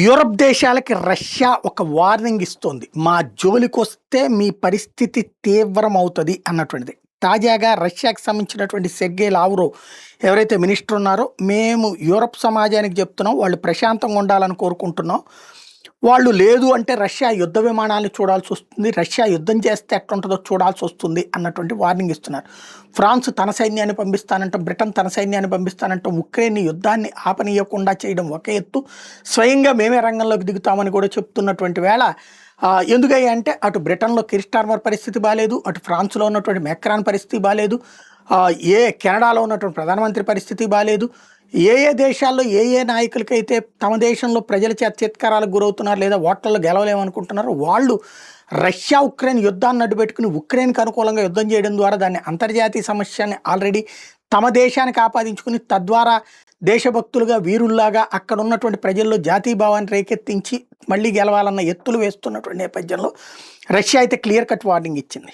Europe దేశాలకి Russia ఒక warning ఇస్తోంది. మా జోలికొస్తే మీ పరిస్థితి తీవ్రమవుతది అన్నటువంటిది. తాజాగా రష్యాకి సంబంధించినటువంటి సెర్గే లావ్రోవ్ ఎవరైతే మినిస్టర్ ఉన్నారో, మేము యూరప్ సమాజానికి చెప్తున్నాం, వాళ్ళు ప్రశాంతంగా ఉండాలని కోరుకుంటున్నాం. వాళ్ళు లేదు అంటే రష్యా యుద్ధ విమానాలను చూడాల్సొస్తుంది. రష్యా యుద్ధం చేస్తే ఎట్లుంటదో చూడాల్సొస్తుంది అన్నటువంటి వార్నింగ్ ఇస్తున్నారు. ఫ్రాన్స్ తన సైన్యాన్ని పంపిస్తానంటాం, బ్రిటన్ తన సైన్యాన్ని పంపిస్తానంటాం. ఉక్రెయిన్ యుద్ధాన్ని ఆపనీయకుండా చేయడం ఒక ఎత్తు, స్వయంగా మేమే రంగంలోకి దిగుతామని కూడా చెప్తున్నటువంటి వేళ ఎందుకయ్యా అంటే అటు బ్రిటన్‌లో కిర్ స్టార్మర్ పరిస్థితి బాలేదు, అటు ఫ్రాన్స్‌లో ఉన్నటువంటి మెక్రాన్ పరిస్థితి బాలేదు, కెనడాలో ఉన్నటువంటి ప్రధానమంత్రి పరిస్థితి బాలేదు. ఏ దేశాల్లో ఏ నాయకులకైతే తమ దేశంలో ప్రజల చేత చిత్కారాలకు గురవుతున్నారు లేదా ఓట్లలో గెలవలేమనుకుంటున్నారో వాళ్ళు రష్యా ఉక్రెయిన్ యుద్ధాన్ని అడ్డుపెట్టుకుని ఉక్రెయిన్కి అనుకూలంగా యుద్ధం చేయడం ద్వారా దాన్ని అంతర్జాతీయ సమస్యని ఆల్రెడీ తమ దేశానికి ఆపాదించుకుని తద్వారా దేశభక్తులుగా వీరుల్లాగా అక్కడ ఉన్నటువంటి ప్రజల్లో జాతీయభావాన్ని రేకెత్తించి మళ్ళీ గెలవాలన్న ఎత్తులు వేస్తున్నటువంటి నేపథ్యంలో రష్యా అయితే క్లియర్ కట్ వార్నింగ్ ఇచ్చింది.